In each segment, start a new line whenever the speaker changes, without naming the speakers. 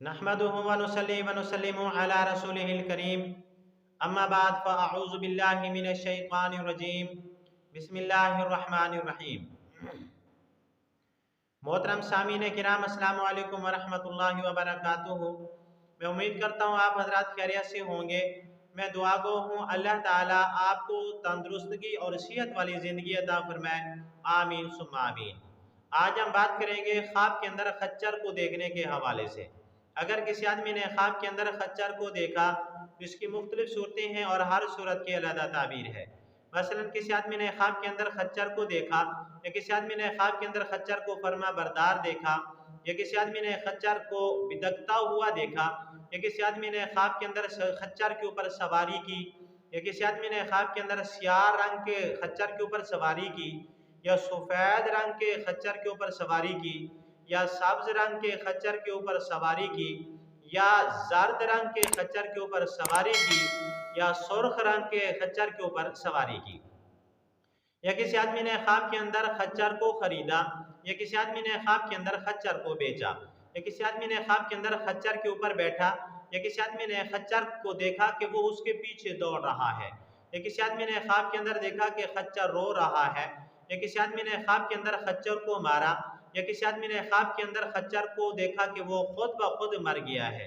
नहमदुहु व नुसल्ली व नुसल्लिमु अला रसूलिहिल करीम अम्मा बाद फ़अऊज़ु बिल्लाहि मिनश शैतानिर रजीम बिस्मिल्लाहिर रहमानिर रहीम। मोहतरम सामीन किराम अस्सलामु अलैकुम व रहमतुल्लाहि व बरकातुहू। मैं उम्मीद करता हूँ आप हजरात खैरियत से होंगे। मैं दुआ गो हूँ अल्लाह ताला आपको तंदुरुस्तगी और सेहत वाली ज़िंदगी अता फरमाए। आमीन सुम्मा आमीन। आज हम बात करेंगे ख्वाब के अंदर खच्चर को देखने के हवाले से। अगर किसी आदमी ने ख्वाब के अंदर खच्चर को देखा तो इसकी मुख्तलिफ सूरतें हैं और हर सूरत की अलग ताबीर है। मसलन किसी आदमी ने ख्वाब के अंदर खच्चर को देखा, या किसी आदमी ने ख्वाब के अंदर खच्चर को फरमा बरदार देखा, या किसी आदमी ने खच्चर को बिदकता हुआ देखा, या किसी आदमी ने ख्वाब के अंदर खच्चर के ऊपर सवारी की, या किसी आदमी ने ख्वाब के अंदर स्याह रंग के खच्चर के ऊपर सवारी की, या सफ़ेद रंग के खच्चर के ऊपर सवारी की, या सब्ज रंग के खच्चर के ऊपर सवारी की, या जर्द रंग के खच्चर के ऊपर सवारी की, या सुर्ख रंग के खच्चर के ऊपर सवारी की, या किसी आदमी ने ख्वाब के अंदर खच्चर को खरीदा, या किसी आदमी ने ख्वाब के अंदर खच्चर को बेचा, या किसी आदमी ने ख्वाब के अंदर खच्चर के ऊपर बैठा, या किसी आदमी ने खच्चर को देखा कि वो उसके पीछे दौड़ रहा है, या किसी आदमी ने ख्वाब के अंदर देखा कि खच्चर रो रहा है, या किसी आदमी ने ख्वाब के अंदर खच्चर को मारा, या किसी आदमी ने ख्वाब के अंदर खच्चर को देखा कि वो खुद ब खुद मर गया है,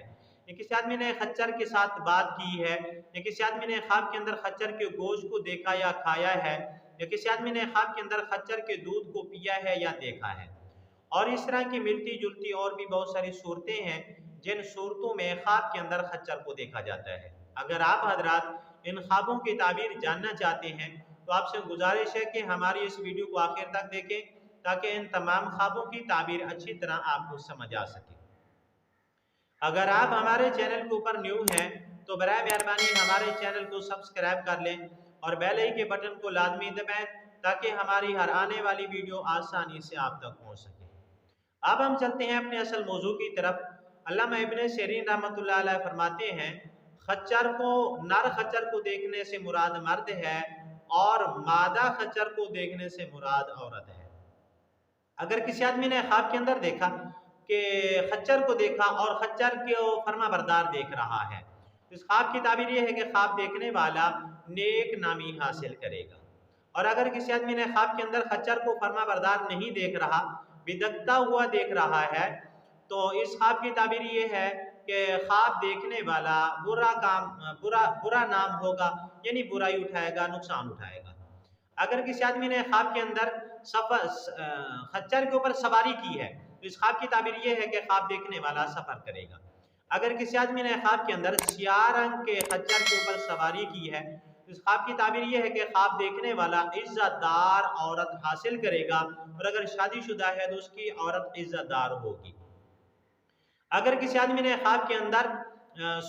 या किसी आदमी ने खच्चर के साथ बात की है, या किसी आदमी ने ख्वाब के अंदर खच्चर के गोश्त को देखा या खाया है, या किसी आदमी ने ख्वाब के अंदर खच्चर के दूध को पिया है या देखा है। और इस तरह की मिलती जुलती और भी बहुत सारी सूरतें हैं जिन सूरतों में ख्वाब के अंदर खच्चर को देखा जाता है। अगर आप हजरात इन ख्वाबों की ताबीर जानना चाहते हैं तो आपसे गुजारिश है कि हमारी इस वीडियो को आखिर तक देखें, ताकि इन तमाम ख्वाबों की ताबीर अच्छी तरह आपको समझ आ सके। अगर आप हमारे चैनल के ऊपर न्यू हैं तो बराए मेहरबानी हमारे चैनल को सब्सक्राइब कर लें और बेल आइकन के बटन को लाजमी दबाएं, ताकि हमारी हर आने वाली वीडियो आसानी से आप तक पहुंच सके। अब हम चलते हैं अपने असल मौजू की तरफ। अल्लामा इब्ने सिरीन रहमतुल्लाह अलैह फरमाते हैं, खच्चर को नर खच्चर को देखने से मुराद मर्द है और मादा खच्चर को देखने से मुराद औरत है। अगर किसी आदमी ने ख्वाब के अंदर देखा कि खच्चर को देखा और खच्चर को फरमा बरदार देख रहा है, तो इस ख्वाब की ताबीर यह है कि ख्वाब देखने वाला नेक नामी हासिल करेगा। और अगर किसी आदमी ने ख्वाब के अंदर खच्चर को फरमा बरदार नहीं देख रहा, बिदकता हुआ देख रहा है, तो इस ख्वाब की ताबीर ये है कि ख्वाब देखने वाला बुरा नाम होगा, यानी बुराई उठाएगा, नुकसान उठाएगा। अगर किसी आदमी ने ख्वाब के अंदर खच्चर के ऊपर सवारी की है तो इस ख्वाब की ताबीर ये है कि ख्वाब देखने वाला सफर करेगा। अगर किसी आदमी ने ख्वाब के अंदर सियाह रंग के खच्चर के ऊपर सवारी की है तो इस ख्वाब की ताबीर ये है कि ख्वाब देखने वाला इज्जतदार औरत हासिल करेगा, और अगर शादीशुदा है तो उसकी औरत इज्जतदार होगी। अगर किसी आदमी ने ख्वाब के अंदर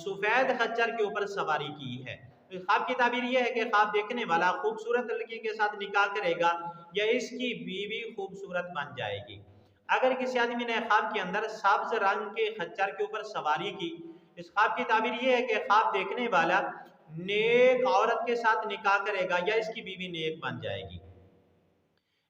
सफेद खच्चर के ऊपर सवारी की है तो ख्वाब की ताबीर यह है कि ख्वाब देखने वाला खूबसूरत लड़की के साथ निकाह करेगा या इसकी बीवी खूबसूरत बन जाएगी। अगर किसी आदमी ने ख्वाब के अंदर सब्ज रंग के खच्चर के ऊपर सवारी की, इस ख्वाब की ताबीर यह है कि ख्वाब देखने वाला नेक औरत के साथ निकाह करेगा या इसकी बीवी नेक बन जाएगी।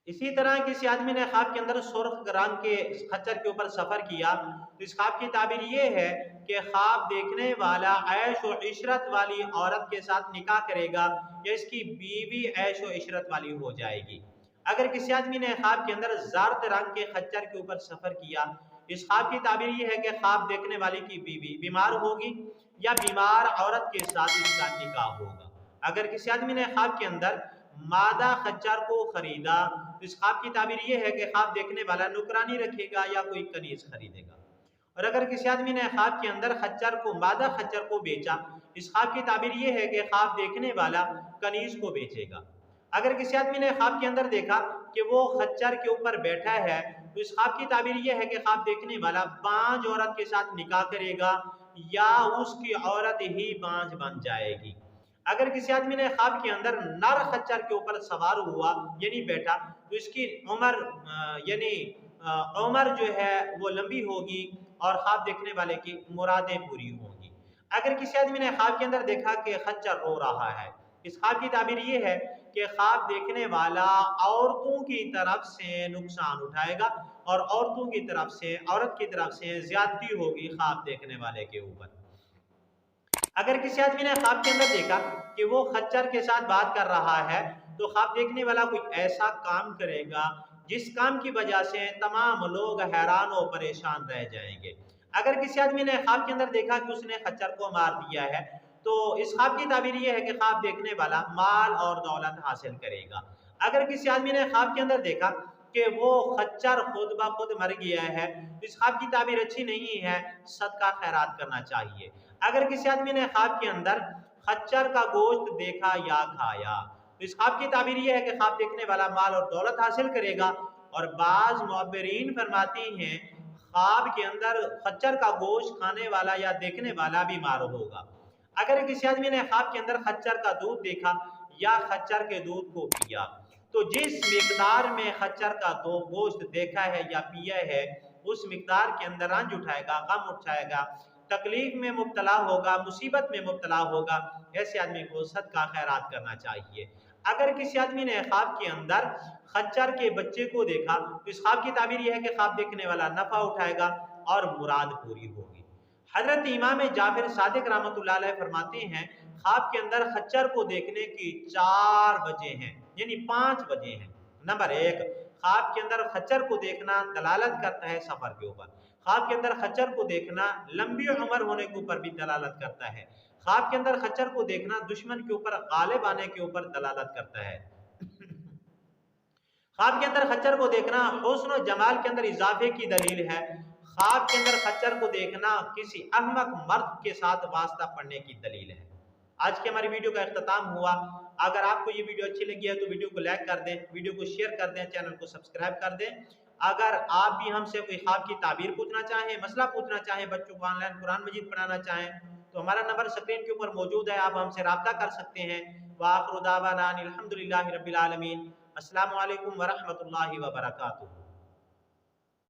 इसी तरह किसी आदमी ने ख्वाब के अंदर सुर्ख रंग के खच्चर के ऊपर सफर किया तो इस ख्वाब की ताबीर ये है कि ख्वाब देखने वाला ऐश और इशरत वाली औरत के साथ निकाह करेगा या इसकी बीवी ऐश और इशरत वाली हो जाएगी। अगर किसी आदमी ने ख्वाब के अंदर जर्द रंग के खच्चर के ऊपर सफर किया, इस ख्वाब की ताबीर ये है कि ख्वाब देखने वाले की बीवी बीमार होगी या बीमार औरत के साथ इसका निकाह होगा। अगर किसी आदमी ने ख्वाब के अंदर मादा खच्चर को खरीदा तो इस ख्वाब की ताबीर ये है कि ख्वाब देखने वाला नुकरानी रखेगा या कोई कनीज खरीदेगा। और अगर किसी आदमी ने ख्वाब के अंदर खच्चर को मादा खच्चर को बेचा, इस ख्वाब की ताबीर ये है कि ख्वाब देखने वाला कनीज को बेचेगा। अगर किसी आदमी ने ख्वाब के अंदर देखा कि वो खच्चर के ऊपर बैठा है तो इस ख्वाब की ताबीर ये है कि ख्वाब देखने वाला बांझ औरत के साथ निकाह करेगा या उसकी औरत ही बांझ बन जाएगी। अगर किसी आदमी ने ख्वाब के अंदर नर खच्चर के ऊपर सवार हुआ यानी बैठा तो इसकी उम्र जो है वो लंबी होगी और ख्वाब देखने वाले की मुरादें पूरी होंगी। अगर किसी आदमी ने ख्वाब के अंदर देखा कि खच्चर रो रहा है, इस ख्वाब की ताबीर ये है कि ख्वाब देखने वाला औरतों की तरफ से नुकसान उठाएगा और औरतों की तरफ से, औरत की तरफ से ज्यादती होगी ख्वाब देखने वाले के ऊपर। अगर किसी आदमी ने ख्वाब के अंदर देखा कि वो खच्चर के साथ बात कर रहा है, तो ख्वाब देखने वाला कोई ऐसा काम करेगा जिस काम की वजह से तमाम लोग हैरान और परेशान रह जाएंगे। अगर किसी आदमी ने ख्वाब के अंदर देखा कि उसने खच्चर को मार दिया है, तो इस ख्वाब की ताबीर यह है कि ख्वाब देखने वाला माल और दौलत हासिल करेगा। अगर किसी आदमी ने ख्वाब के अंदर देखा कि वो खच्चर खुद ब खुद मर गया है, तो इस ख्वाब की ताबीर अच्छी नहीं है, सदका खैरात करना चाहिए। अगर किसी आदमी ने ख्वाब के अंदर खच्चर का गोश्त देखा या खाया, तो इस ख्वाब की ताबीर यह है कि ख्वाब देखने वाला माल और दौलत हासिल करेगा। और बाज मुअब्बिरीन फरमाती हैं ख्वाब के अंदर खच्चर का गोश्त खाने वाला या देखने वाला बीमार होगा। अगर किसी आदमी ने ख्वाब के अंदर खच्चर का दूध देखा या खच्चर के दूध को पिया, तो जिस मिकदार में खच्चर का दो गोश्त देखा है या पिया है, उस मिकदार के अंदर रंज उठाएगा, गम उठाएगा, तकलीफ में मुब्तला होगा, मुसीबत में मुब्तला होगा, ऐसे आदमी को सदका खैरात करना चाहिए। अगर किसी आदमी ने ख्वाब के अंदर खच्चर के बच्चे को देखा, तो इस ख्वाब की ताबीर यह है कि ख्वाब देखने वाला नफा उठाएगा और मुराद पूरी होगी। हजरत इमाम जाफर सादिक रहमतुल्लाह अलैह फरमाते हैं ख्वाब के अंदर खच्चर को देखने की 4 वजह हैं, यानी 5 वजह हैं। नंबर 1, ख्वाब के अंदर खच्चर को देखना दलालत करता है सफर के ऊपर। ख्वाब के अंदर खच्चर को देखना लंबी उम्र होने के ऊपर भी दलालत करता है। ख्वाब के अंदर खच्चर को देखना दुश्मन के ऊपर गालिब आने के ऊपर दलालत करता है। ख्वाब के अंदर खच्चर को देखना हुस्न और जमाल के अंदर इजाफे की दलील है। ख्वाब के अंदर खच्चर को देखना किसी अहमक मर्द के साथ वास्ता पड़ने की दलील है। आज की हमारी वीडियो का इख्तिताम हुआ। अगर आपको ये वीडियो अच्छी लगी है तो वीडियो को लाइक कर दें, वीडियो को शेयर कर दें, चैनल को सब्सक्राइब कर दें। अगर आप भी हमसे कोई ख्वाब की ताबीर पूछना चाहें, मसला पूछना चाहें, बच्चों को ऑनलाइन कुरान मजीद पढ़ाना चाहें, तो हमारा नंबर स्क्रीन के ऊपर मौजूद है, आप हमसे रब्ता कर सकते हैं। व आखिरु दावाना अनिल हम्दुलिल्लाहि रब्बिल आलमीन। अस्सलामु अलैकुम व रहमतुल्लाहि व बरकातुहू।